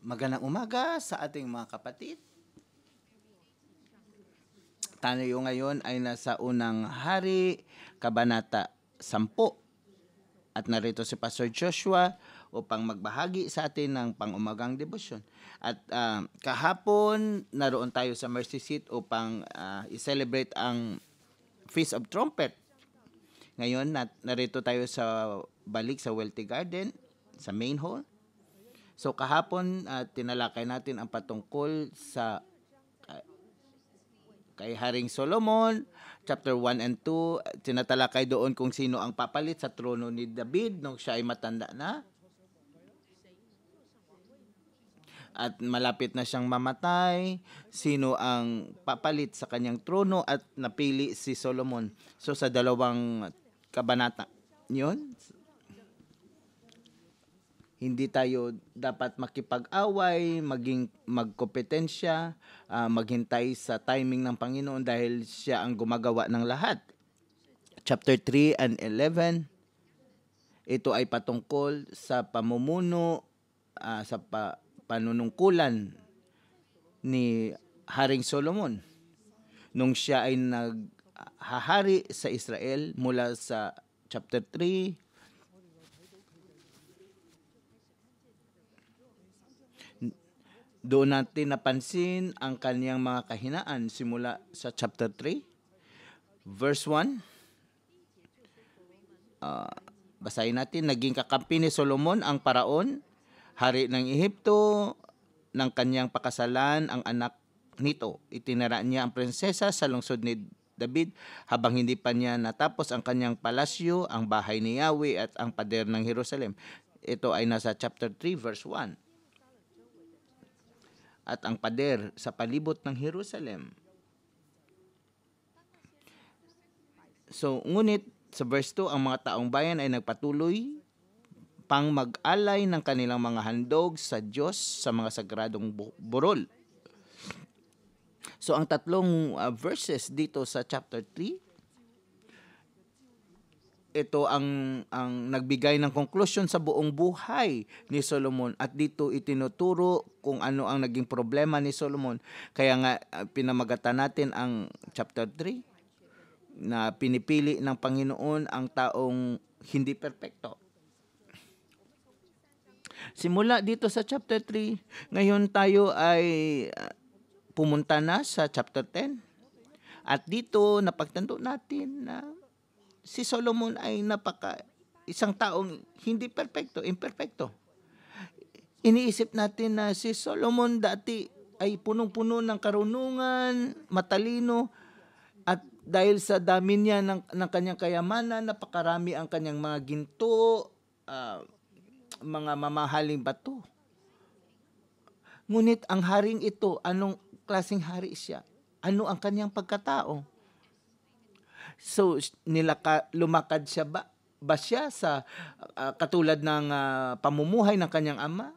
Magandang umaga sa ating mga kapatid. Tayo ngayon ay nasa unang hari, Kabanata 10. At narito si Pastor Joshua upang magbahagi sa atin ng pang-umagang debosyon. At kahapon, naroon tayo sa Mercy Seat upang i-celebrate ang Feast of Trumpet. Ngayon, narito tayo sa balik sa Wealthy Garden, sa main hall. So kahapon tinalakay natin ang patungkol sa kay Haring Solomon, chapter 1 and 2. Tinatalakay doon kung sino ang papalit sa trono ni David nung siya ay matanda na. At malapit na siyang mamatay, sino ang papalit sa kanyang trono at napili si Solomon. So sa dalawang kabanata yun, hindi tayo dapat makipag-away, maging magkompetensya, maghintay sa timing ng Panginoon dahil siya ang gumagawa ng lahat. Chapter 3 and 11, ito ay patungkol sa pamumuno, sa panunungkulan ni Haring Solomon nung siya ay naghahari sa Israel mula sa chapter 3. Doon natin napansin ang kaniyang mga kahinaan simula sa chapter 3, verse 1. Basahin natin, naging kakampi ni Solomon ang paraon, hari ng Ehipto, ng kaniyang pakasalan ang anak nito. Itinara niya ang prinsesa sa lungsod ni David habang hindi pa niya natapos ang kaniyang palasyo, ang bahay ni Yahweh at ang pader ng Jerusalem. Ito ay nasa chapter 3, verse 1. At ang pader sa palibot ng Jerusalem. So, ngunit sa verse 2, ang mga taong bayan ay nagpatuloy pang mag-alay ng kanilang mga handog sa Diyos sa mga sagradong burol. So, ang tatlong verses dito sa chapter 3, ito ang nagbigay ng conclusion sa buong buhay ni Solomon at dito itinuturo kung ano ang naging problema ni Solomon. Kaya nga pinamagatan natin ang chapter 3 na pinipili ng Panginoon ang taong hindi perpekto. Simula dito sa chapter 3, ngayon tayo ay pumunta na sa chapter 10. At dito napagtanto natin na si Solomon ay isang taong hindi perpekto, imperfecto. Iniisip natin na si Solomon dati ay punong-puno ng karunungan, matalino, at dahil sa dami niya ng kanyang kayamanan, napakarami ang kanyang mga ginto, mga mamahaling bato. Ngunit ang haring ito, anong klaseng hari siya? Ano ang kanyang pagkatao? So, lumakad siya ba siya sa katulad ng pamumuhay ng kanyang ama?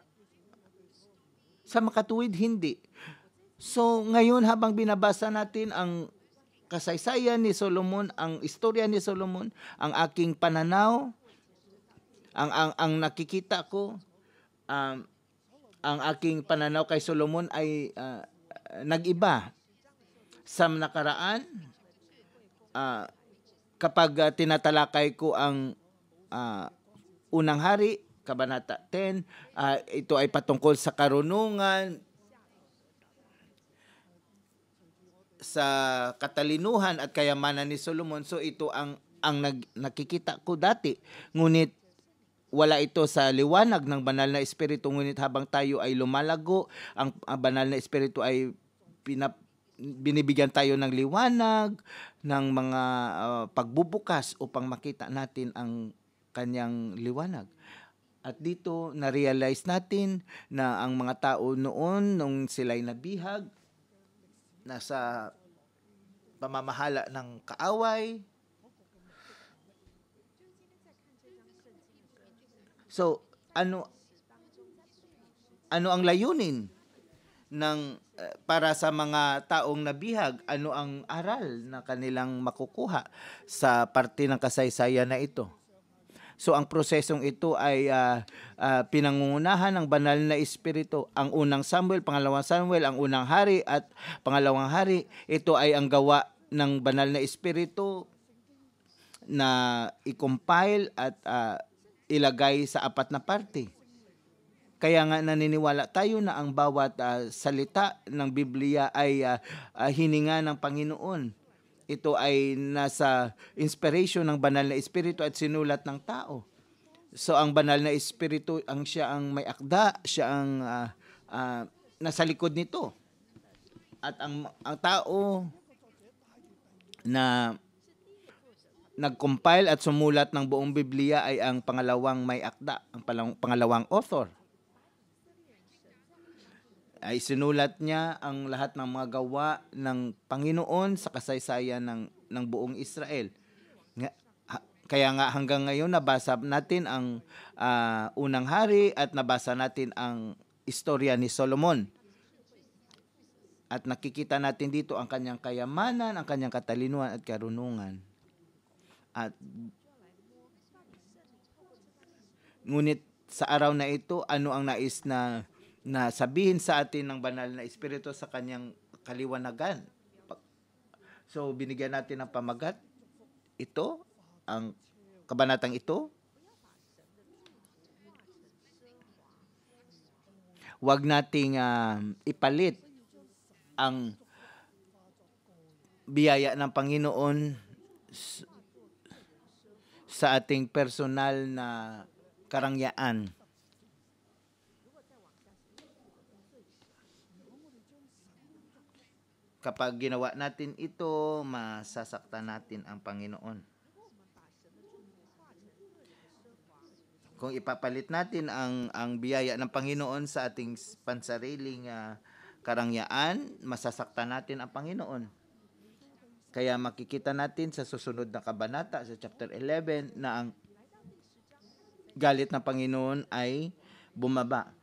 Sa makatuwid, hindi. So, ngayon habang binabasa natin ang kasaysayan ni Solomon, ang istorya ni Solomon, ang aking pananaw, ang nakikita ko, ang aking pananaw kay Solomon ay nag-iba. Sa nakaraan, kapag tinatalakay ko ang unang hari, Kabanata 10, ito ay patungkol sa karunungan, sa katalinuhan at kayamanan ni Solomon. So ito ang nakikita ko dati. Ngunit wala ito sa liwanag ng banal na espiritu. Ngunit habang tayo ay lumalago, ang banal na espiritu ay binibigyan tayo ng liwanag, ng mga pagbubukas upang makita natin ang kanyang liwanag. At dito, na-realize natin na ang mga tao noon, nung sila'y nabihag, nasa pamamahala ng kaaway. So, ano ang layunin para sa mga taong nabihag? Ano ang aral na kanilang makukuha sa parte ng kasaysayan na ito? So ang prosesong ito ay pinangungunahan ng banal na espiritu. Ang unang Samuel, pangalawang Samuel, ang unang hari at pangalawang hari, ito ay ang gawa ng banal na espiritu na i-compile at ilagay sa apat na parte. Kaya nga naniniwala tayo na ang bawat salita ng Biblia ay hininga ng Panginoon. Ito ay nasa inspiration ng banal na espiritu at sinulat ng tao. So ang banal na espiritu, siya ang may akda, siya ang nasa likod nito. At ang tao na nag-compile at sumulat ng buong Biblia ay ang pangalawang may akda, ang pangalawang author. Ay sinulat niya ang lahat ng mga gawa ng Panginoon sa kasaysayan ng buong Israel. Kaya nga hanggang ngayon nabasa natin ang unang hari at nabasa natin ang istorya ni Solomon. At nakikita natin dito ang kanyang kayamanan, ang kanyang katalinuhan at karunungan. At ngunit sa araw na ito, ano ang nais na sabihin sa atin ng banal na espiritu sa kanyang kaliwanagan? So binigyan natin ng pamagat ito, ang kabanatang ito. Huwag nating ipalit ang biyaya ng Panginoon sa ating personal na karangyaan. Kapag ginawa natin ito, masasaktan natin ang Panginoon. Kung ipapalit natin ang biyaya ng Panginoon sa ating pansariling karangyaan, masasaktan natin ang Panginoon. Kaya makikita natin sa susunod na kabanata, sa chapter 11, na ang galit ng Panginoon ay bumaba.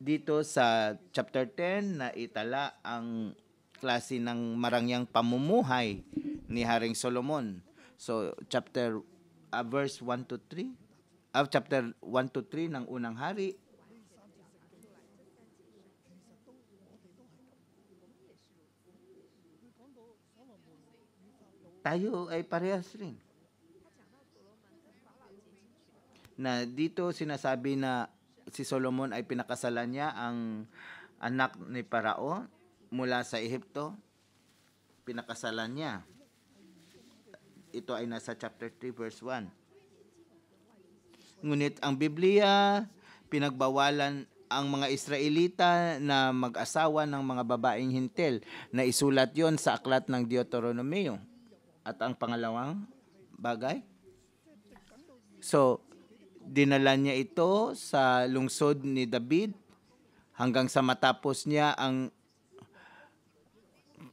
Dito sa chapter 10, na itala ang klase ng marangyang pamumuhay ni Haring Solomon. So, verse 1 to 3, chapter 1 to 3 ng unang hari, tayo ay parehas rin. Na dito sinasabi na si Solomon ay pinakasalan niya ang anak ni Parao mula sa Ehipto. Pinakasalan niya. Ito ay nasa chapter 3 verse 1. Ngunit ang Biblia, pinagbawalan ang mga Israelita na mag-asawa ng mga babaeng hintil, na isulat yon sa aklat ng Deuteronomio. At ang pangalawang bagay, so dinala niya ito sa lungsod ni David hanggang sa matapos niya ang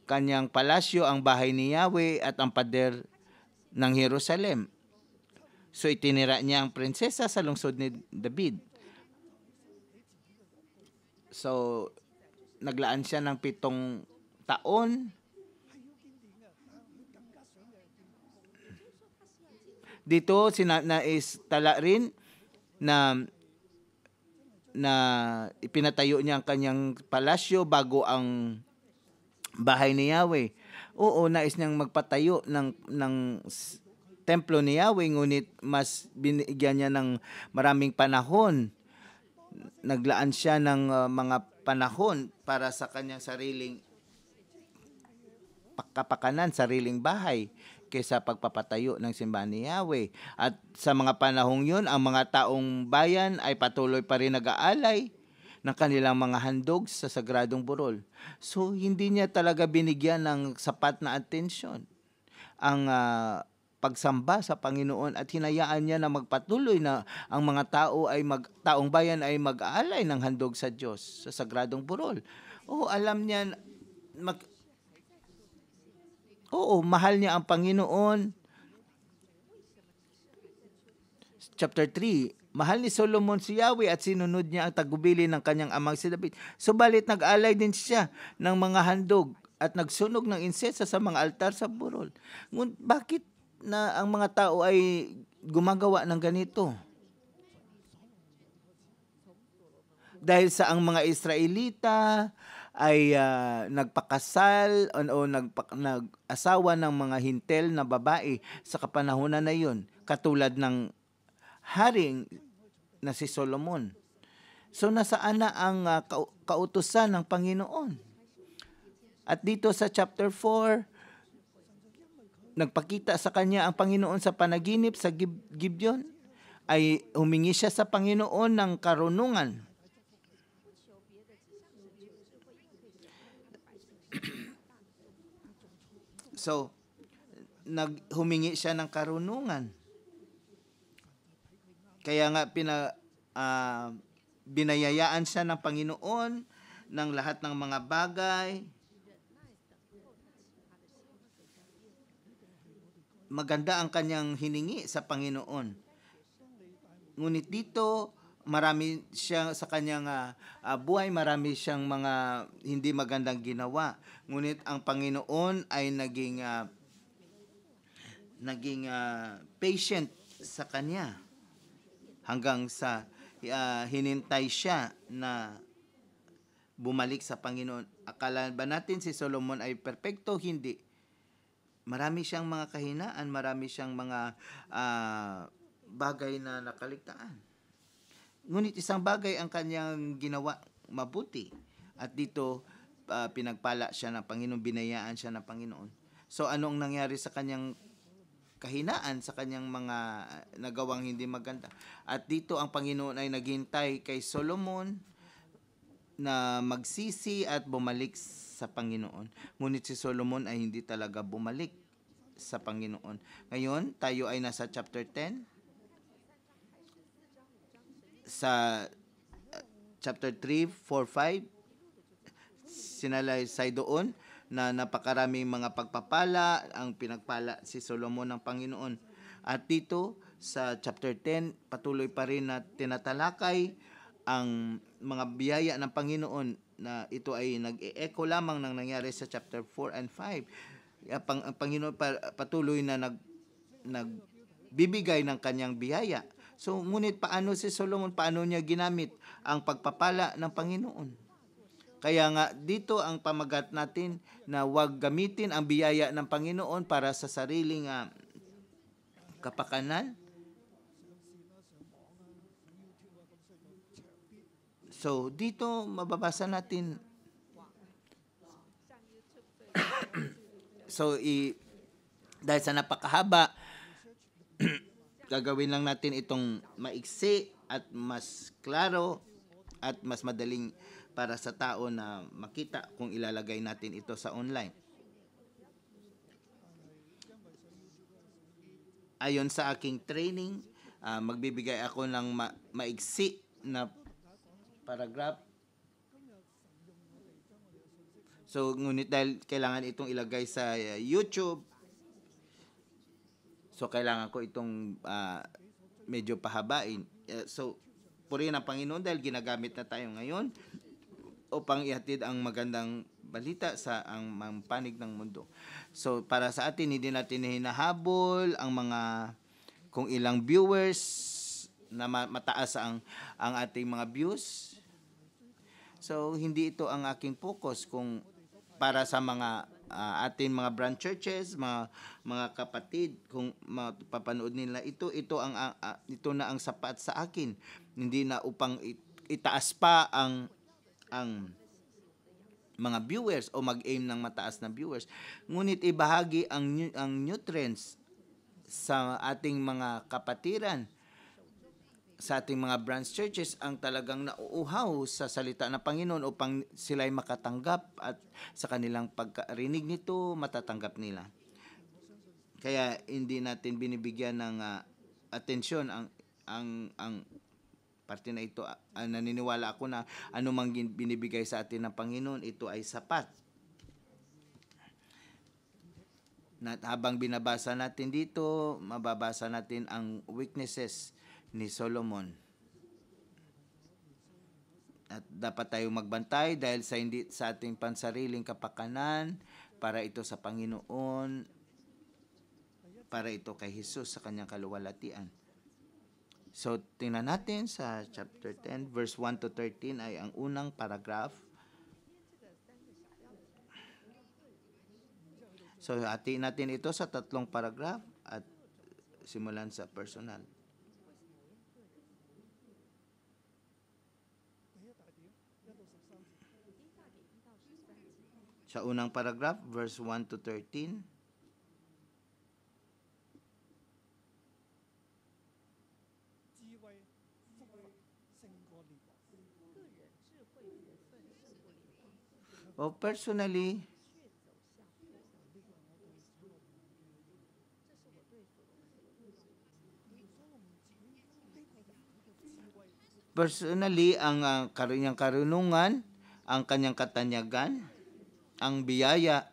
kanyang palasyo, ang bahay ni Yahweh at ang pader ng Jerusalem. So itinira niya ang prinsesa sa lungsod ni David. So naglaan siya ng 7 taon. Dito tala rin na ipinatayo niya ang kanyang palasyo bago ang bahay ni Yahweh. Oo, nais niyang magpatayo ng templo ni Yahweh, ngunit mas binigyan niya ng maraming panahon. Naglaan siya ng mga panahon para sa kanyang sariling kapakanan, sariling bahay, kaysa pagpapatayo ng simbahan ni Yahweh. At sa mga panahong yun, ang mga taong bayan ay patuloy pa rin nag-aalay ng kanilang mga handog sa sagradong burol. So, hindi niya talaga binigyan ng sapat na atensyon ang pagsamba sa Panginoon, at hinayaan niya na magpatuloy na ang mga taong bayan ay mag-aalay ng handog sa Diyos sa sagradong burol. Alam niya, mahal niya ang Panginoon. Chapter 3, mahal ni Solomon si Yahweh at sinunod niya ang tagubilin ng kanyang amang si David. Subalit nag-alay din siya ng mga handog at nagsunog ng insensa sa mga altar sa burol. Bakit na ang mga tao ay gumagawa ng ganito. Dahil sa ang mga Israelita ay nagpakasal o nag-asawa ng mga hintel na babae sa kapanahunan na yun, katulad ng haring na si Solomon. So nasaan na ang kautusan ng Panginoon? At dito sa chapter 4, nagpakita sa kanya ang Panginoon sa panaginip sa Gibeon, ay humingi siya sa Panginoon ng karunungan. So, humingi siya ng karunungan. Kaya nga binayayaan siya ng Panginoon ng lahat ng mga bagay. Maganda ang kanyang hiningi sa Panginoon. Ngunit dito, marami siya sa kanyang buhay, marami siyang mga hindi magandang ginawa. Ngunit ang Panginoon ay naging patient sa kanya hanggang sa hinintay siya na bumalik sa Panginoon. Akala ba natin si Solomon ay perpekto? Hindi. Marami siyang mga kahinaan, marami siyang mga bagay na nakaligtaan. Ngunit isang bagay ang kanyang ginawa mabuti. At dito, pinagpala siya ng Panginoon, binayaan siya ng Panginoon. So, ano ang nangyari sa kanyang kahinaan, sa kanyang mga nagawang hindi maganda? At dito, ang Panginoon ay naghintay kay Solomon na magsisi at bumalik sa Panginoon. Ngunit si Solomon ay hindi talaga bumalik sa Panginoon. Ngayon, tayo ay nasa chapter 10. Sa chapter 3, 4, 5, sinalaysay doon na napakaraming mga pagpapala ang pinagpala si Solomon ng Panginoon. At dito sa chapter 10, patuloy pa rin na tinatalakay ang mga biyaya ng Panginoon na ito ay nag-e-echo lamang ng nangyari sa chapter 4 and 5. Ang Panginoon patuloy na nagbibigay ng kanyang biyaya. So, ngunit paano si Solomon, paano niya ginamit ang pagpapala ng Panginoon? Kaya nga, dito ang pamagat natin na huwag gamitin ang biyaya ng Panginoon para sa sariling kapakanan. So, dito mababasa natin. So, dahil sa napakahaba, gagawin lang natin itong maiksi at mas klaro at mas madaling para sa tao na makita kung ilalagay natin ito sa online. Ayon sa aking training, magbibigay ako ng maiksi na paragraph. So, ngunit dahil kailangan itong ilagay sa YouTube, so kailangan ko itong medyo pahabain. So, purihin ang Panginoon dahil ginagamit na tayo ngayon upang ihatid ang magandang balita sa ang panig ng mundo. So, para sa atin, hindi natin hinahabol ang mga kung ilang viewers na mataas ang ating mga views. So, hindi ito ang aking focus kung para sa mga ating mga branch churches, mga kapatid, kung mapapanood nila ito na ang sapat sa akin. Hindi na upang itaas pa ang mga viewers o mag-aim ng mataas na viewers. Ngunit ibahagi ang nutrients sa ating mga kapatiran, sa ating mga branch churches ang talagang nauuhaw sa salita ng Panginoon upang sila'y makatanggap at sa kanilang pagkarinig nito, matatanggap nila. Kaya hindi natin binibigyan ng atensyon ang parte na ito. Naniniwala ako na anumang binibigay sa atin ng Panginoon, ito ay sapat. At habang binabasa natin dito, mababasa natin ang weaknesses ni Solomon. At dapat tayong magbantay dahil hindi sa ating pansariling kapakanan, para ito sa Panginoon. para ito kay Jesus sa kanyang kaluwalhatian. So, tingnan natin sa chapter 10, verse 1 to 13 ay ang unang paragraph. So, hatiin natin ito sa tatlong paragraph at simulan sa personal. Sa unang paragraph, verse 1 to 13. Personally, ang kanyang karunungan, ang kanyang katanyagan, ang biyaya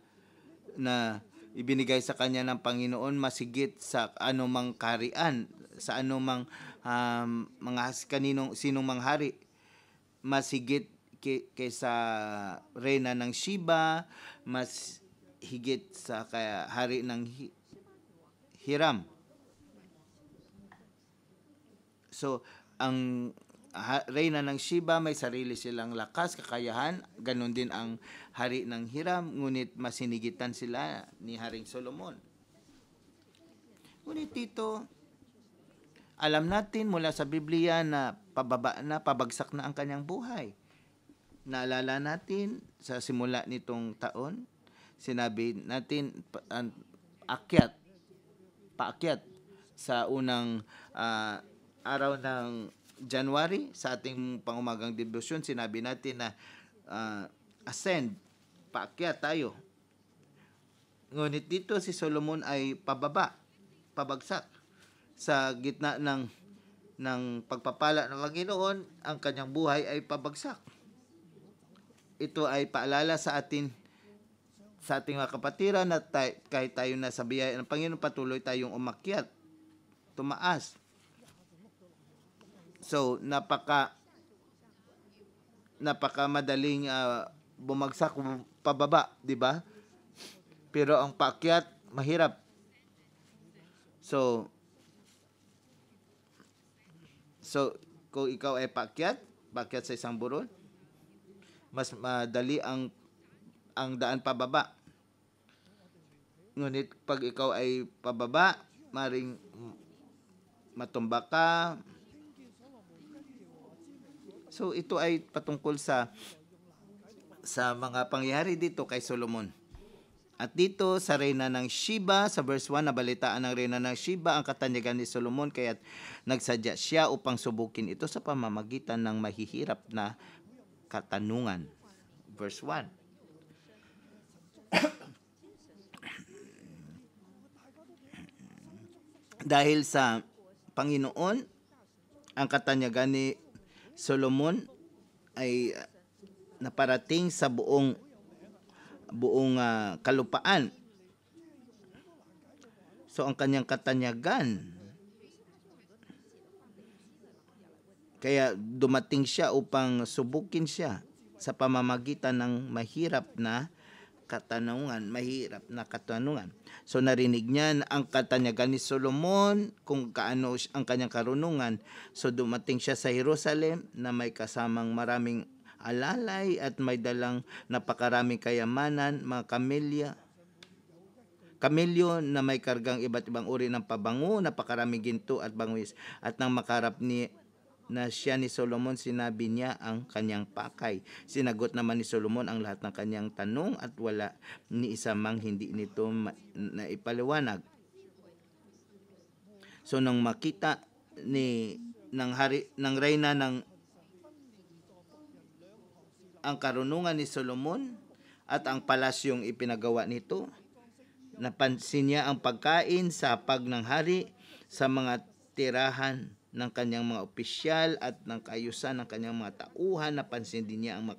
na ibinigay sa kanya ng Panginoon masigit sa anumang kaharian, sa anumang sinong manghari, masigit kaysa Reyna ng Sheba, mas higit sa hari ng Hiram. So, ang Reyna ng Sheba may sarili silang lakas, kakayahan, ganun din ang hari ng Hiram, ngunit masinigitan sila ni Haring Solomon. Ngunit dito, alam natin mula sa Biblia na pabagsak na ang kanyang buhay. Naalala natin sa simula nitong taon, sinabi natin paakyat sa unang araw ng January sa ating pangumagang debosyon, sinabi natin na ascend, paakyat tayo. Ngunit dito si Solomon ay pabagsak. Sa gitna ng pagpapala ng Panginoon, ang kanyang buhay ay pabagsak. Ito ay paalala sa ating mga kapatiran na kahit tayo nasa biyaya ng Panginoon, patuloy tayong umakyat, tumaas. So, napaka madaling bumagsak pababa, di ba? Pero ang paakyat, mahirap. So kung ikaw ay paakyat sa isang burol, mas madali ang daan pababa. Ngunit pag ikaw ay pababa, maring matumba ka. So ito ay patungkol sa mga pangyayari dito kay Solomon. At dito sa Reyna ng Sheba, sa verse 1, nabalitaan ng Reyna ng Sheba ang katanyagan ni Solomon, kaya't nagsadya siya upang subukin ito sa pamamagitan ng mahihirap na katanungan. Verse 1. Dahil sa Panginoon, ang katanyagan ni Solomon ay naparating sa buong kalupaan. So ang kanyang katanyagan, kaya dumating siya upang subukin siya sa pamamagitan ng mahirap na katanungan. So narinig niya ang katanyagan ni Solomon, kung kaano ang kanyang karunungan. So dumating siya sa Jerusalem na may kasamang maraming alalay at may dalang napakaraming kayamanan, mga kamelyo na may kargang iba't ibang uri ng pabango, napakaraming ginto at bangwis. At nang makarap na siya ni Solomon, sinabi niya ang kanyang pakay. Sinagot naman ni Solomon ang lahat ng kanyang tanong at wala ni isa mang hindi nito na ipaliwanag. So nang makita ng reyna ang karunungan ni Solomon at ang palasyong ipinagawa nito, napansin niya ang pagkain sa hapag ng hari, sa mga tirahan ng kanyang mga opisyal at ng kaayusan ng kanyang mga tauhan. Napansin din niya ang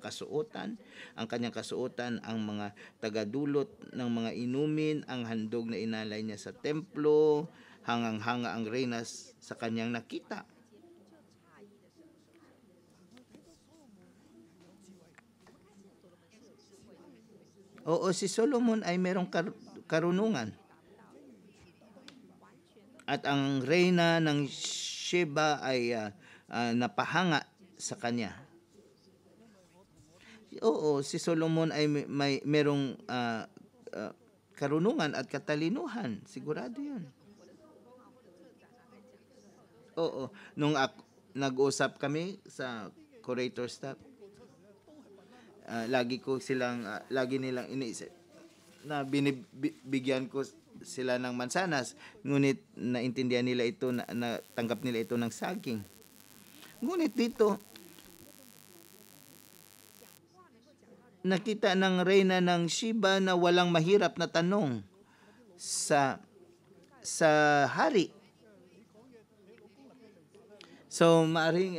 kanyang kasuotan, ang mga tagadulot ng mga inumin, ang handog na inalay niya sa templo, hangang-hanga ang reyna sa kanyang nakita. Oo, si Solomon ay merong karunungan. At ang reyna ng Sheba ay napahanga sa kanya. Oo, si Solomon ay merong karunungan at katalinuhan. Sigurado yun. Oo. Nung nag-usap kami sa curator staff, lagi nilang iniisip na binibigyan ko sila ng mansanas, ngunit naintindihan nila ito, natanggap nila ito ng saging. Ngunit dito, nakita ng reyna ng Sheba na walang mahirap na tanong sa hari. So, maaring,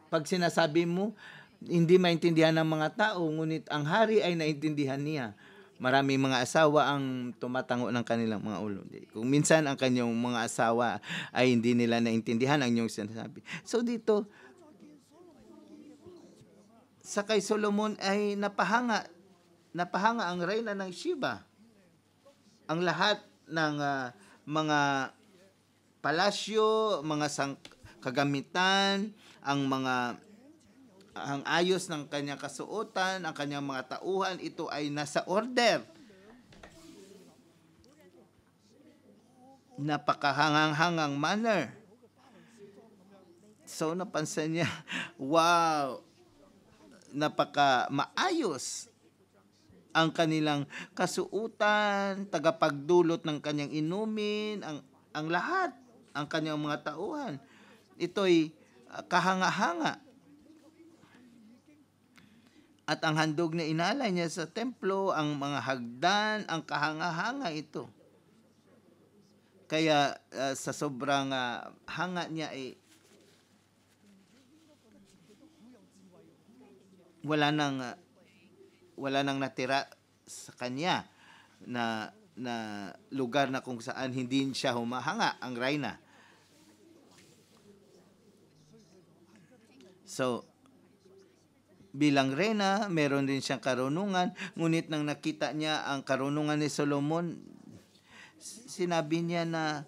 pag sinasabi mo, hindi maintindihan ng mga tao, ngunit ang hari ay naintindihan niya. Maraming mga asawa ang tumatango ng kanilang mga ulo. Kung minsan ang kanyang mga asawa ay hindi nila naintindihan ang iyong sinasabi. So dito, sa kay Solomon ay napahanga ang reyna ng Sheba. Ang lahat ng mga palasyo, mga kagamitan, ang ayos ng kanyang kasuotan, ang kanyang mga tauhan, ito ay nasa order. Napakahangang-hangang manner. So, napansin niya, wow, napaka maayos ang kanilang kasuotan, tagapagdulot ng kanyang inumin, ang lahat, ang kanyang mga tauhan. Ito'y kahanga-hanga. At ang handog na inalay niya sa templo, ang mga hagdan, ang kahanga-hanga ito. Kaya sa sobrang hanga niya ay wala nang natira sa kanya na lugar na kung saan hindi siya humahanga, ang reyna. So, bilang reyna, meron din siyang karunungan, ngunit nang nakita niya ang karunungan ni Solomon, sinabi niya na,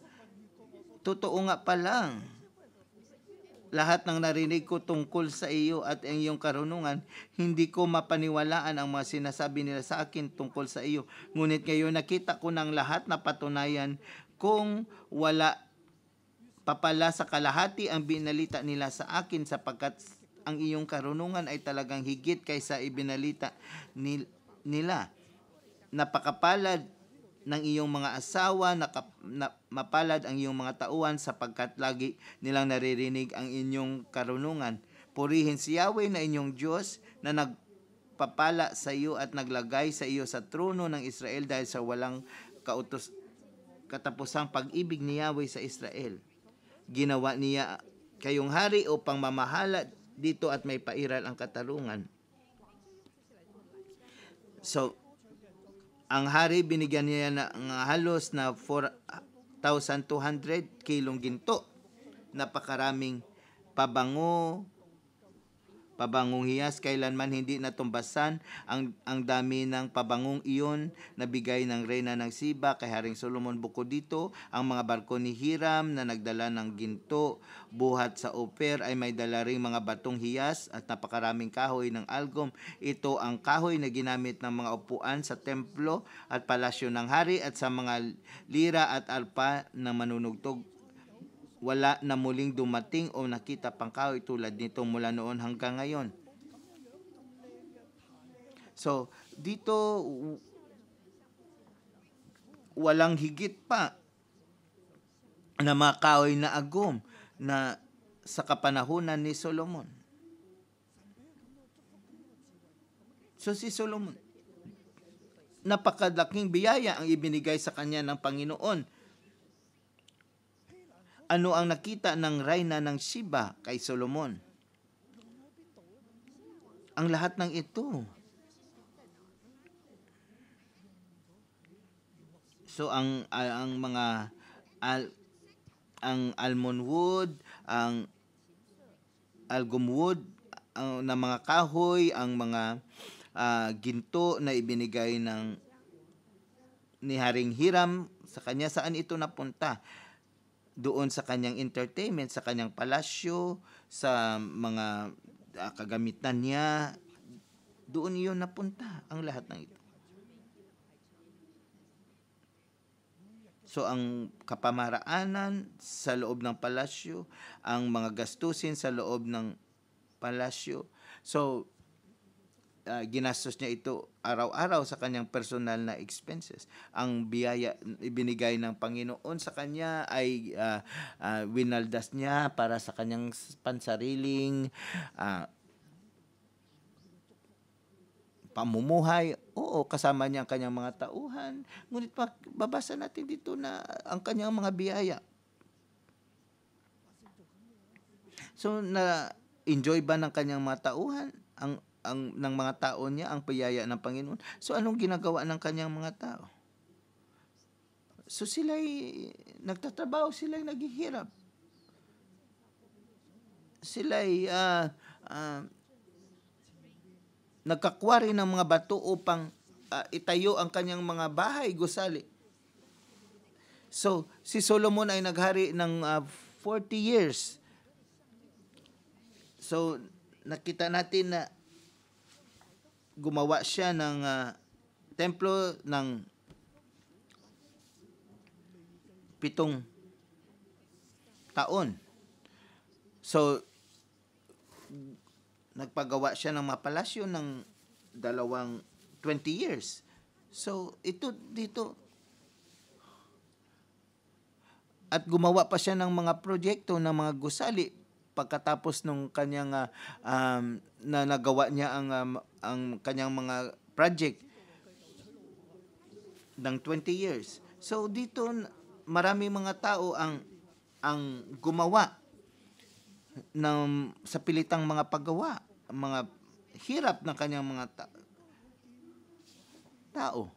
totoo nga pa lang, lahat ng narinig ko tungkol sa iyo at ang iyong karunungan, hindi ko mapaniwalaan ang mga sinasabi nila sa akin tungkol sa iyo. Ngunit ngayon nakita ko ng lahat na patunayan kung wala papala sa kalahati ang binalita nila sa akin, sapagkat ang iyong karunungan ay talagang higit kaysa ibinalita nila. Napakapalad ng iyong mga asawa, mapalad ang iyong mga tauhan, sapagkat lagi nilang naririnig ang inyong karunungan. Purihin si Yahweh na inyong Diyos na nagpapala sa iyo at naglagay sa iyo sa trono ng Israel dahil sa walang katapusang pag-ibig ni Yahweh sa Israel. Ginawa niya kayong hari upang mamahala dito at may pairal ang katarungan. So, ang hari binigyan niya ng halos na 4,200 kilong ginto. Napakaraming pabangong hiyas, kailanman hindi natumbasan ang dami ng pabangong iyon na bigay ng reyna ng Sheba kay Haring Solomon. Bukod dito, ang mga barko ni Hiram na nagdala ng ginto buhat sa Ophir ay may dala ring mga batong hiyas at napakaraming kahoy ng algum. Ito ang kahoy na ginamit ng mga upuan sa templo at palasyo ng hari at sa mga lira at arpa na manunugtog. Wala na muling dumating o nakita pang kahoy tulad nito mula noon hanggang ngayon. So, dito walang higit pa na mga kahoy na agum na sa kapanahunan ni Solomon. So si Solomon, napakalaking biyaya ang ibinigay sa kanya ng Panginoon. Ano ang nakita ng reyna ng Sheba kay Solomon? Ang lahat ng ito. So ang mga ang almond wood, ang algum wood, na mga kahoy, ang mga ginto na ibinigay ni Haring Hiram sa kanya. Saan ito napunta? Doon sa kanyang entertainment, sa kanyang palasyo, sa mga kagamitan niya. Doon iyon napunta ang lahat ng ito. So ang kapamaraanan sa loob ng palasyo, ang mga gastusin sa loob ng palasyo. So ginastos niya ito araw-araw sa kanyang personal na expenses. Ang biyaya ibinigay ng Panginoon sa kanya ay winaldas niya para sa kanyang pansariling pamumuhay. Oo, kasama niya ang kanyang mga tauhan. Ngunit babasa natin dito na ang kanyang mga biyaya. So, na-enjoy ba ng kanyang mga tauhan? Ng mga tao niya ang biyaya ng Panginoon? So, anong ginagawa ng kanyang mga tao? So, sila'y nagtatrabaho, sila'y naghihirap. Sila'y nagkakwari ng mga bato upang itayo ang kanyang mga bahay, gusali. So, si Solomon ay naghari ng 40 years. So, nakita natin na gumawa siya ng templo ng 7 taon. So, nagpagawa siya ng mga palasyo ng 20 years. So, ito dito. At gumawa pa siya ng mga proyekto ng mga gusali pagkatapos nung kanyang na nagawa niya ang kanyang mga project ng 20 years. So, dito marami mga tao ang gumawa sa pilitang mga paggawa, mga hirap ng kanyang mga tao.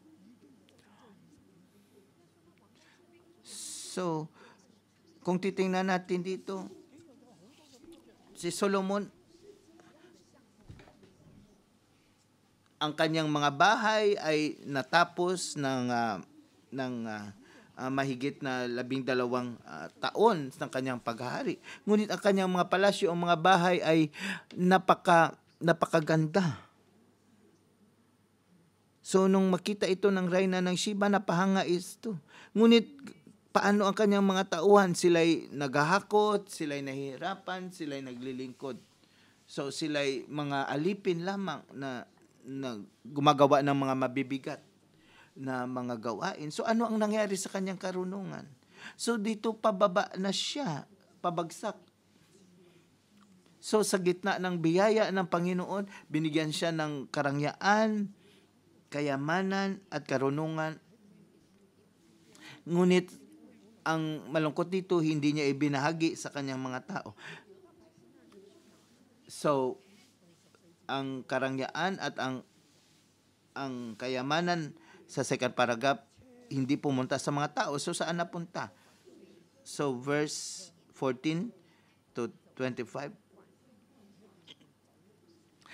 So, kung titingnan natin dito, si Solomon, ang kanyang mga bahay ay natapos ng mahigit na 12 taon ng kanyang paghahari. Ngunit ang kanyang mga palasyo, ang mga bahay ay napakaganda. So, nung makita ito ng Reyna ng Sheba, napahanga ito. Ngunit, paano ang kanyang mga tauhan? Sila'y naghahakot, sila'y nahihirapan, sila'y naglilingkod. So, sila'y mga alipin lamang na gumagawa ng mga mabibigat na mga gawain. So, ano ang nangyari sa kanyang karunungan? So, dito pababa na siya, pabagsak. So, sa gitna ng biyaya ng Panginoon, binigyan siya ng karangyaan, kayamanan, at karunungan. Ngunit, ang malungkot dito, hindi niya ibinahagi sa kanyang mga tao. So, ang karangyaan at ang kayamanan sa second paragraph, hindi pumunta sa mga tao. So, saan napunta? So, verse 14 to 25.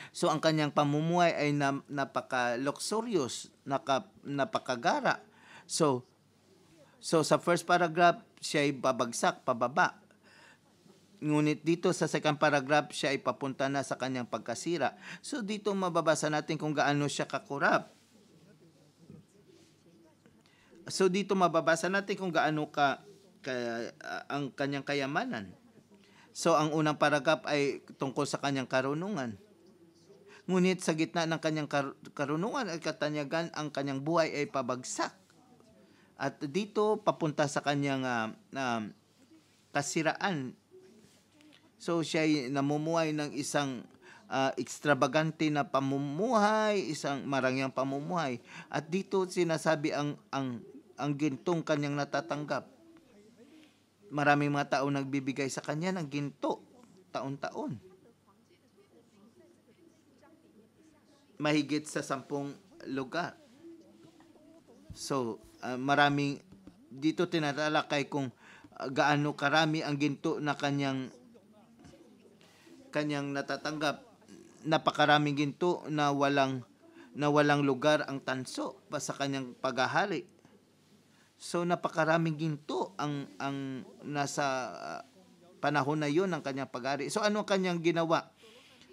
So, ang kanyang pamumuhay ay napaka-luxurious, napakagara. So, sa first paragraph, siya ay babagsak, pababa. Ngunit dito sa second paragraph, siya ay papunta na sa kanyang pagkasira. So, dito mababasa natin kung gaano siya kakurap. So, dito mababasa natin kung gaano ang kanyang kayamanan. So, ang unang paragraph ay tungkol sa kanyang karunungan. Ngunit sa gitna ng kanyang karunungan at katanyagan, ang kanyang buhay ay pabagsak. At dito, papunta sa kanyang kasiraan. So, siya ay namumuhay ng isang extravagante na pamumuhay, isang marangyang pamumuhay. At dito, sinasabi ang gintong kanyang natatanggap. Maraming mga tao nagbibigay sa kanya ng ginto, taon-taon. Mahigit sa 10 lugar. So, maraming, dito tinatalakay kung gaano karami ang ginto na kanyang natatanggap. Napakaraming ginto na walang lugar ang tanso pa sa kanyang paghahari. So napakaraming ginto ang nasa panahon na yun ng kanyang pag-ari. So ano kanyang ginawa?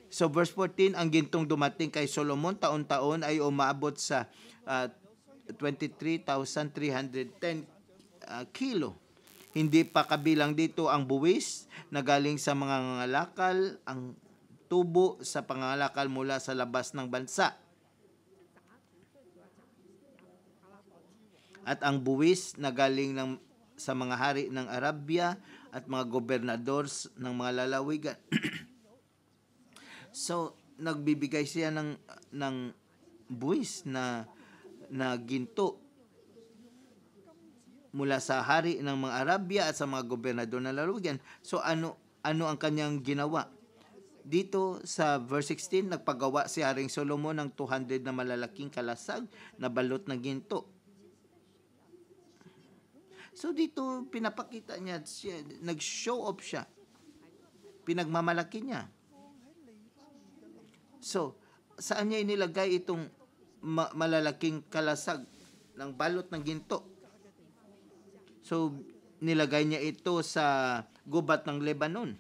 So verse 14, ang gintong dumating kay Solomon taon-taon ay umaabot sa 23,310 kilo. Hindi pa kabilang dito ang buwis na galing sa mga ngangalakal, ang tubo sa pangangalakal mula sa labas ng bansa. At ang buwis na galing sa mga hari ng Arabia at mga gobernador ng mga lalawigan. So, nagbibigay siya ng buwis na ginto mula sa hari ng mga Arabia at sa mga gobernador ng lalawigan. So, ano ang kanyang ginawa? Dito sa verse 16, nagpagawa si Haring Solomon ng 200 na malalaking kalasag na balot ng ginto. So dito pinapakita niya, nag-show off siya. Pinagmamalaki niya. So, saan niya inilagay itong malalaking kalasag ng balot ng ginto? So, nilagay niya ito sa gubat ng Lebanon.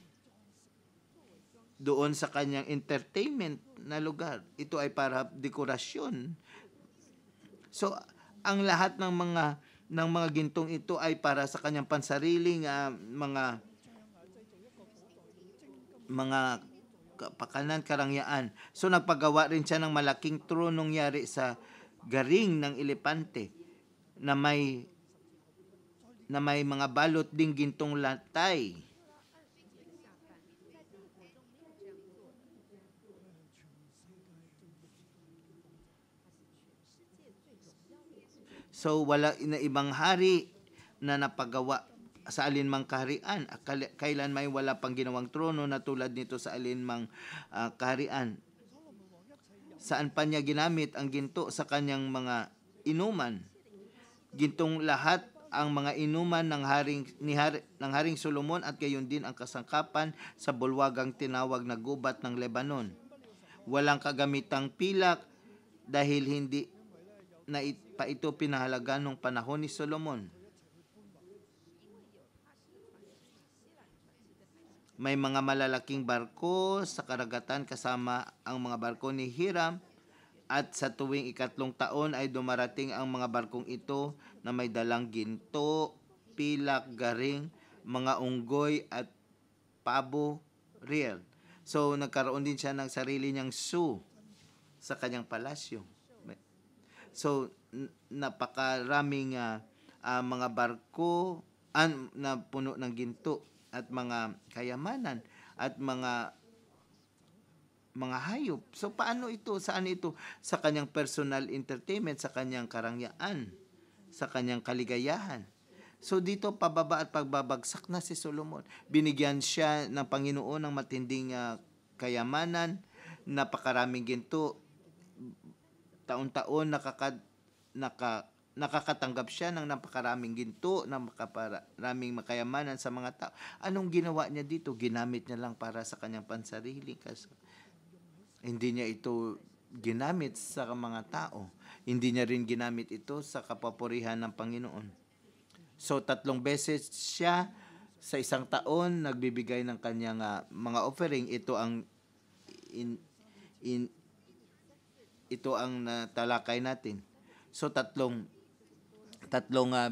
Doon sa kanyang entertainment na lugar. Ito ay para dekorasyon. So, ang lahat ng mga gintong ito ay para sa kanyang pansariling mga pakanan, karangyaan. So nagpagawa rin siya ng malaking tronong yari sa garing ng elepante na may mga balot ding gintong latay. So wala na ibang hari na napagawa sa alinmang kaharian. Kailan may wala pang ginawang trono na tulad nito sa alinmang kaharian. Saan pa niya ginamit ang ginto? Sa kanyang mga inuman. Gintong lahat ang mga inuman ng Haring Solomon at gayon din ang kasangkapan sa bulwagang tinawag na gubat ng Lebanon. Walang kagamitang pilak dahil hindi na pa ito pinahalaga nung panahon ni Solomon. May mga malalaking barko sa karagatan kasama ang mga barko ni Hiram at sa tuwing 3 taon ay dumarating ang mga barkong ito na may dalang ginto, pilak, garing, mga unggoy at pabo real. So nagkaroon din siya ng sarili niyang zoo sa kanyang palasyo. So napakaraming mga barko na puno ng ginto at mga kayamanan at mga hayop. So paano ito? Saan ito? Sa kanyang personal entertainment, sa kanyang karangyaan, sa kanyang kaligayahan. So dito pababa at pagbabagsak na si Solomon. Binigyan siya ng Panginoon ng matinding kayamanan, napakaraming ginto. Taon-taon nakakatanggap siya ng napakaraming ginto, napakaraming makayamanan sa mga tao. Anong ginawa niya dito? Ginamit niya lang para sa kanyang pansarili. Kasi hindi niya ito ginamit sa mga tao. Hindi niya rin ginamit ito sa kapapurihan ng Panginoon. So 3 beses siya sa isang taon nagbibigay ng kanyang mga offering. Ito ang ito ang talakay natin. So tatlong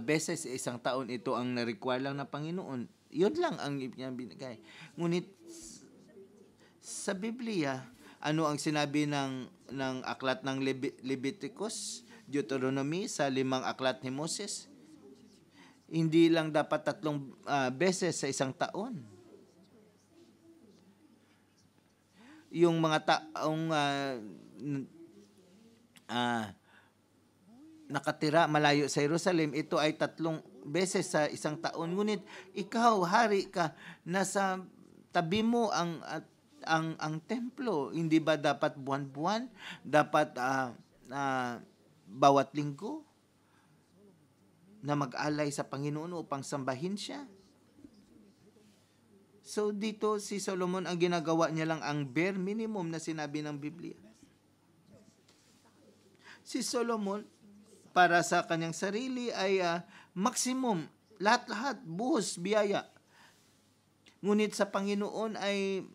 beses sa isang taon ito ang na-require lang ng Panginoon. Yun lang ang niya binigay. Ngunit sa Biblia, ano ang sinabi ng aklat ng Leviticus, Deuteronomy, sa 5 aklat ni Moses? Hindi lang dapat 3 beses sa isang taon. Yung mga taong nakatira malayo sa Jerusalem, ito ay 3 beses sa isang taon. Ngunit ikaw, hari ka, nasa tabi mo ang templo. Hindi ba dapat buwan-buwan? Dapat bawat linggo na mag-alay sa Panginoon upang sambahin siya? So dito si Solomon, ang ginagawa niya lang ang bare minimum na sinabi ng Biblia. Si Solomon para sa kanyang sarili ay maximum, lahat-lahat, buhos, biyaya. Ngunit sa Panginoon ay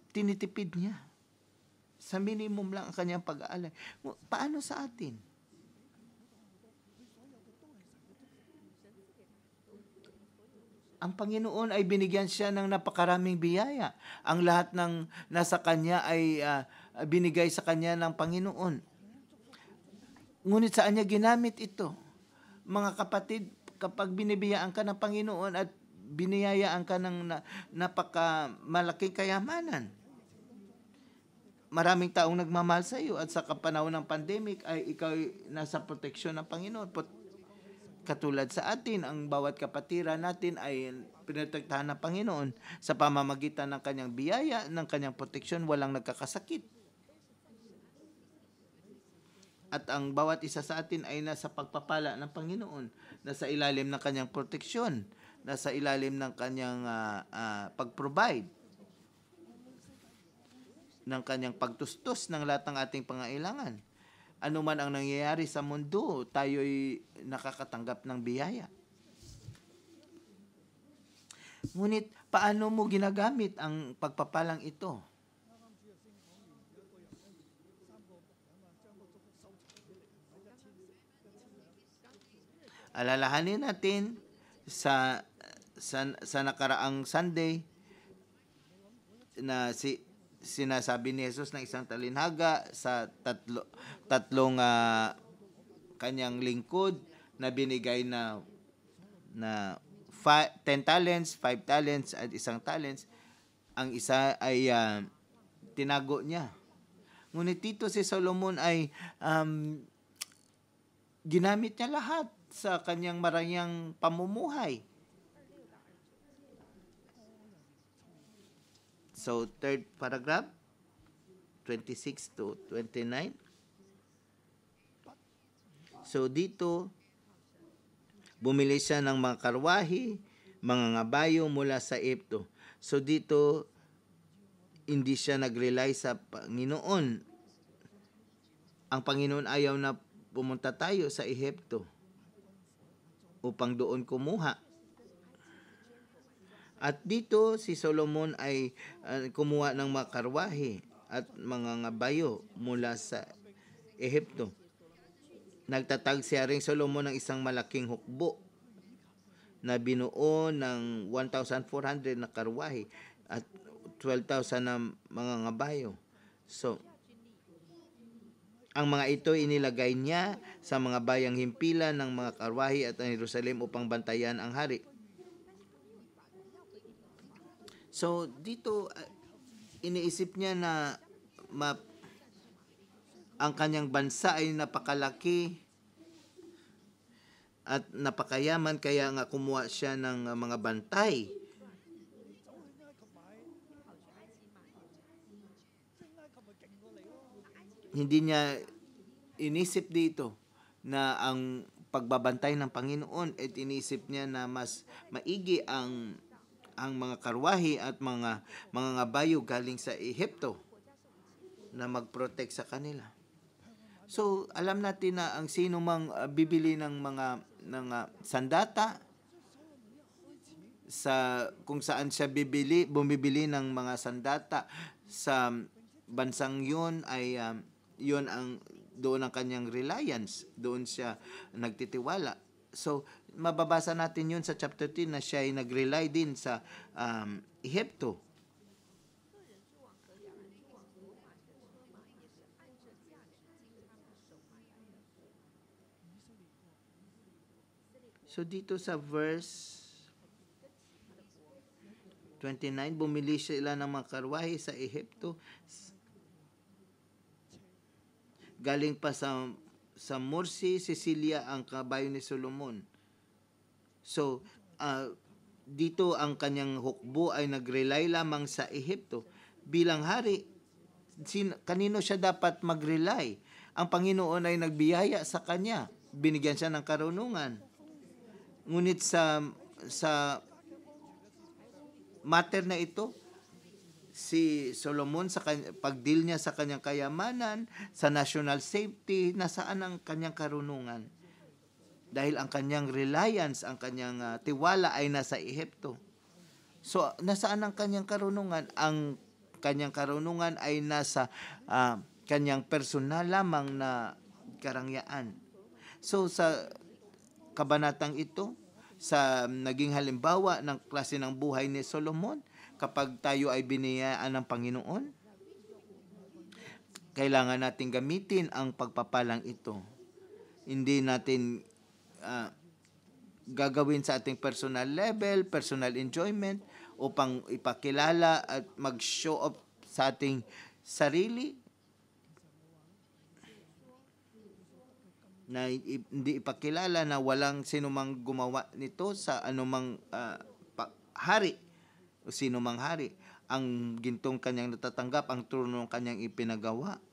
tinitipid niya. Sa minimum lang ang kanyang pag-aalay. Paano sa atin? Ang Panginoon ay binigyan siya ng napakaraming biyaya. Ang lahat ng nasa kanya ay binigay sa kanya ng Panginoon. Ngunit saan niya ginamit ito? Mga kapatid, kapag binibiyaan ka ng Panginoon at biniyayaan ka ng napakamalaking kayamanan, maraming taong nagmamahal sa iyo at sa panahon ng pandemic ay ikaw nasa proteksyon ng Panginoon. Katulad sa atin, ang bawat kapatiran natin ay pinotektahan ng Panginoon sa pamamagitan ng kanyang biyaya, ng kanyang proteksyon, walang nagkakasakit. At ang bawat isa sa atin ay nasa pagpapala ng Panginoon, nasa ilalim ng kanyang proteksyon, nasa ilalim ng kanyang pag-provide, ng kanyang pagtustos ng lahat ng ating pangailangan. Ano man ang nangyayari sa mundo, tayo'y nakakatanggap ng biyaya. Ngunit paano mo ginagamit ang pagpapalang ito? Alalahanin natin sa nakaraang Sunday na sinasabi ni Jesus ng isang talinhaga sa tatlong kanyang lingkod na binigay na 10 talents, 5 talents at 1 talents. Ang isa ay tinago niya. Ngunit dito si Solomon ay ginamit niya lahat sa kanyang marangyang pamumuhay. So, third paragraph, 26 to 29. So, dito, bumili siya ng mga karwahe, mga ngabayo mula sa Egypto. So, dito, hindi siya nag-rely sa Panginoon. Ang Panginoon ayaw na pumunta tayo sa Egypto upang doon kumuha. At dito si Solomon ay kumuha ng mga karwahe at mga ngabayo mula sa Ehipto. Nagtatag siya ring Solomon ng isang malaking hukbo na binuo ng 1,400 na karwahe at 12,000 na mga ngabayo. So, ang mga ito inilagay niya sa mga bayang himpilan ng mga karwahe at ang Jerusalem upang bantayan ang hari. So, dito, iniisip niya na ang kanyang bansa ay napakalaki at napakayaman, kaya nga kumuha siya ng mga bantay. Hindi niya inisip dito na ang pagbabantay ng Panginoon at inisip niya na mas maigi ang mga karwahe at mga ngabayo galing sa Ehipto na mag-protect sa kanila. So, alam natin na ang sino mang bibili ng mga sandata sa kung saan siya bumibili ng mga sandata sa bansang yun ay yun doon ang kanyang reliance, doon siya nagtitiwala. So, mababasa natin yun sa chapter 10 na siya ay nag-rely din sa Ehipto. So, dito sa verse 29, bumili sila ng mga karwahe sa Ehipto. Galing pa sa Mursi, Sicilia ang kabayo ni Solomon. So, dito ang kanyang hukbo ay nag-rely lamang sa Ehipto. Bilang hari, kanino siya dapat mag-rely? Ang Panginoon ay nagbiyaya sa kanya. Binigyan siya ng karunungan. Ngunit sa matter na ito, si Solomon sa pag-deal niya sa kanyang kayamanan, sa national safety, nasaan ang kanyang karunungan? dahil ang kanyang reliance, ang kanyang tiwala ay nasa Ehipto. So, nasaan ang kanyang karunungan? Ang kanyang karunungan ay nasa kanyang personal lamang na karangyaan. So, sa kabanatang ito, sa naging halimbawa ng klase ng buhay ni Solomon, kapag tayo ay biniyayaan ng Panginoon, kailangan natin gamitin ang pagpapalang ito. Hindi natin gagawin sa ating personal level, personal enjoyment, upang ipakilala at mag-show off sa ating sarili, na hindi ipakilala na walang sinumang gumawa nito sa anumang hari o sinumang hari. Ang gintong kanyang natatanggap, ang trono ng kanyang ipinagawa.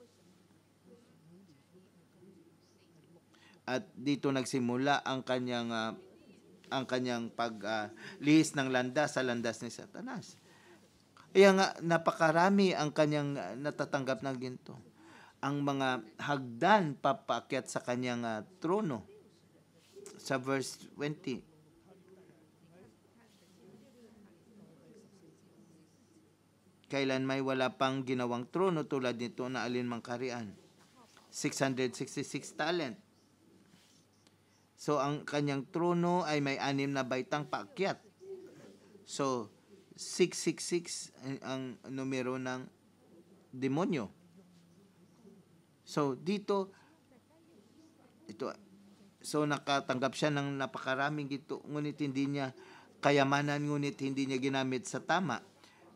At dito nagsimula ang kanyang paglihis ng landas sa landas ni Satanas. Kaya nga napakarami ang kanyang natatanggap ng ginto. Ang mga hagdan papaakyat sa kanyang trono. Sa verse 20. Kailan may wala pang ginawang trono tulad nito na alinmang kaharian. 666 talent. So, ang kanyang trono ay may 6 na baitang paakyat. So, 666 ang numero ng demonyo. So, dito, so nakatanggap siya ng napakaraming ito, ngunit hindi niya kayamanan, ngunit hindi niya ginamit sa tama.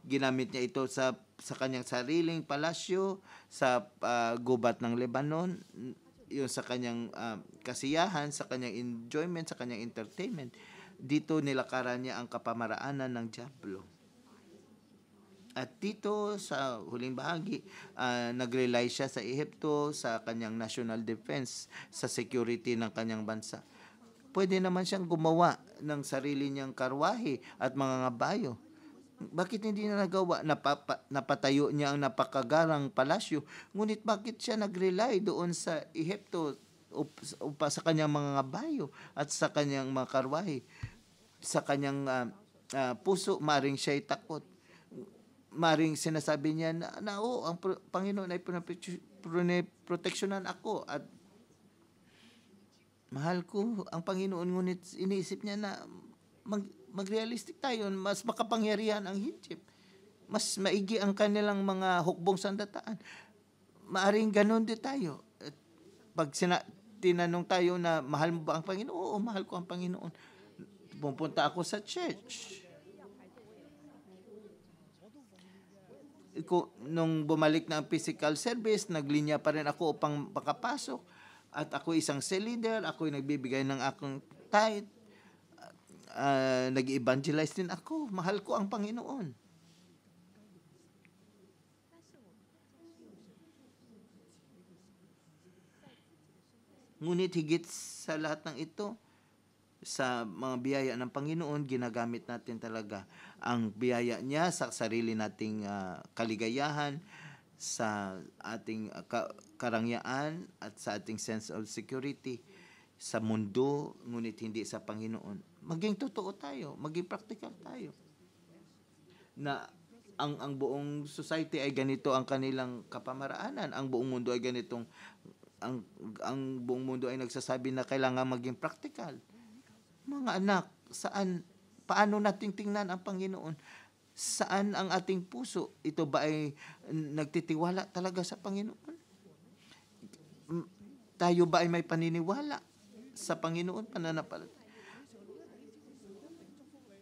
Ginamit niya ito sa kanyang sariling palasyo, sa gubat ng Lebanon, yung sa kanyang kasiyahan, sa kanyang enjoyment, sa kanyang entertainment. Dito nilakaran niya ang kapamaraanan ng dyablo. At dito sa huling bahagi, nag-rely siya sa Ehipto, sa kanyang national defense, sa security ng kanyang bansa. Pwede naman siyang gumawa ng sarili niyang karwahe at mga ngabayo. Bakit hindi na nagawa? Napatayo niya ang napakagarang palasyo. Ngunit bakit siya nag-rely doon sa Ehipto sa kanyang mga ngabayo at sa kanyang mga karwahe? Sa kanyang puso, maring siya'y takot. Maring sinasabi niya na ang Panginoon ay proteksyonan ako at mahal ko ang Panginoon, ngunit iniisip niya na mag-realistic tayo, mas makapangyarihan ang Egypt. Mas maigi ang kanilang mga hukbong sandataan. Maaring ganun din tayo. At pag tinanong tayo na mahal mo ba ang Panginoon? Oo, mahal ko ang Panginoon. Pupunta ako sa church. Nung bumalik na ang physical service, naglinya pa rin ako upang makapasok. At ako isang cell leader, ako nagbibigay ng akong tithe. Nag-evangelize din ako. Mahal ko ang Panginoon. Ngunit higit sa lahat ng ito, sa mga biyaya ng Panginoon, ginagamit natin talaga ang biyaya niya sa sarili nating kaligayahan, sa ating karangyaan at sa ating sense of security sa mundo, ngunit hindi sa Panginoon. Maging totoo tayo, maging practical tayo. Na ang buong society ay ganito ang kanilang kapamaraanan, ang buong mundo ay ganitong ang buong mundo ay nagsasabi na kailangan maging practical. Mga anak, paano natin tingnan ang Panginoon? Saan ang ating puso? Ito ba ay nagtitiwala talaga sa Panginoon? Tayo ba ay may paniniwala sa Panginoon, pananampalataya?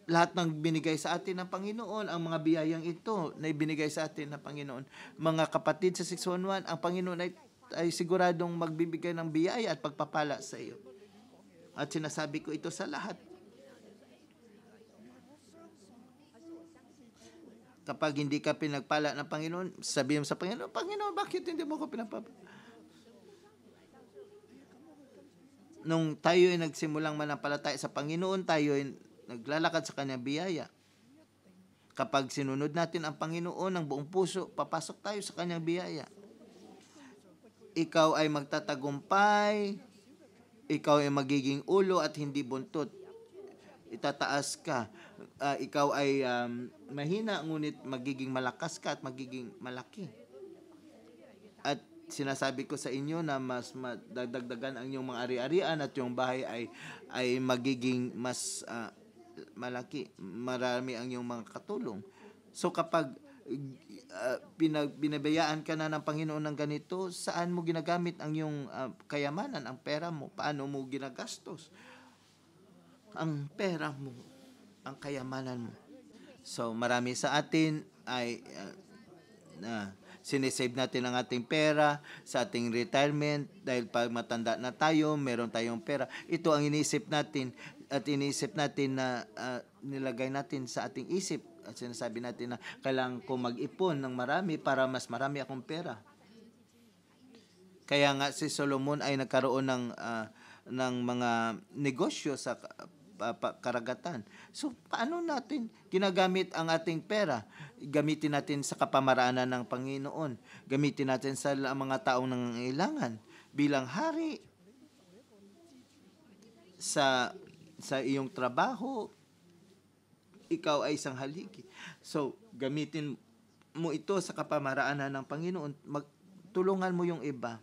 Lahat ng binigay sa atin ng Panginoon, ang mga biyayang ito na ibinigay sa atin ng Panginoon. Mga kapatid sa 611, ang Panginoon ay siguradong magbibigay ng biyaya at pagpapala sa iyo. At sinasabi ko ito sa lahat. Kapag hindi ka pinagpala ng Panginoon, sabihin mo sa Panginoon, Panginoon, bakit hindi mo ako pinapapala? Nung tayo ay nagsimulang manampalataya sa Panginoon, tayo ay naglalakad sa kanyang biyaya. Kapag sinunod natin ang Panginoon ng buong puso, papasok tayo sa kanyang biyaya. Ikaw ay magtatagumpay, ikaw ay magiging ulo at hindi buntot. Itataas ka. Ikaw ay mahina, ngunit magiging malakas ka at magiging malaki. At sinasabi ko sa inyo na mas madagdagan ang inyong mga ari-arian at yung bahay ay magiging mas malaki. Marami ang inyong mga katulong. So kapag binabayaan ka na ng Panginoon ng ganito, saan mo ginagamit ang iyong kayamanan, ang pera mo? Paano mo ginagastos ang pera mo, ang kayamanan mo? So marami sa atin ay sinesave natin ang ating pera sa ating retirement dahil pag matanda na tayo, meron tayong pera. Ito ang iniisip natin at iniisip natin na nilagay natin sa ating isip at sinasabi natin na kailangan ko mag-ipon ng marami para mas marami akong pera. Kaya nga si Solomon ay nagkaroon ng mga negosyo sa karagatan. So, paano natin ginagamit ang ating pera? Gamitin natin sa kapamaraanan ng Panginoon. Gamitin natin sa mga taong nangangailangan. Bilang hari, sa iyong trabaho, ikaw ay isang haligi. So, gamitin mo ito sa kapamaraanan ng Panginoon. Tulungan mo yung iba.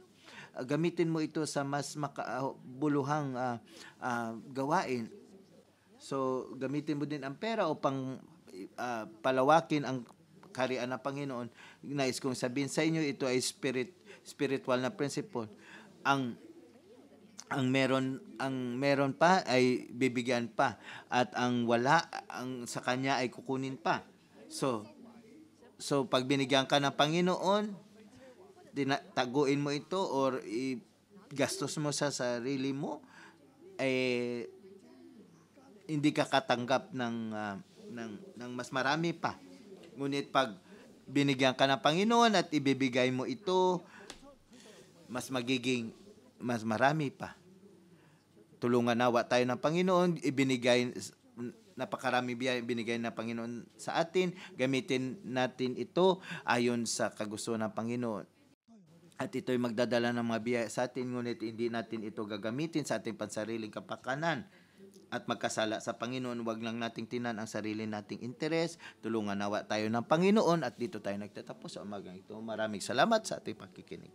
Gamitin mo ito sa mas makabuluhang gawain. So, gamitin mo din ang pera upang palawakin ang kaharian ng Panginoon. Nais kong sabihin sa inyo, ito ay spiritual na principle. Ang meron pa ay bibigyan pa, at ang wala sa kanya ay kukunin pa. So pag binigyan ka ng Panginoon, taguin mo ito or gastos mo sa sarili mo, hindi ka katanggap ng mas marami pa. Ngunit pag binigyan ka ng Panginoon at ibibigay mo ito, mas magiging mas marami pa. Tulungan nawa tayo ng Panginoon, napakarami biyaya binigay ng Panginoon sa atin, gamitin natin ito ayon sa kagustuhan ng Panginoon. At ito'y magdadala ng mga biyaya sa atin, ngunit hindi natin ito gagamitin sa ating pansariling kapakanan at magkasala sa Panginoon. Huwag lang nating tinan ang sarili nating interes. Tulungan nawa tayo ng Panginoon, at dito tayo nagtatapos sa umagang ito. Maraming salamat sa ating pakikinig.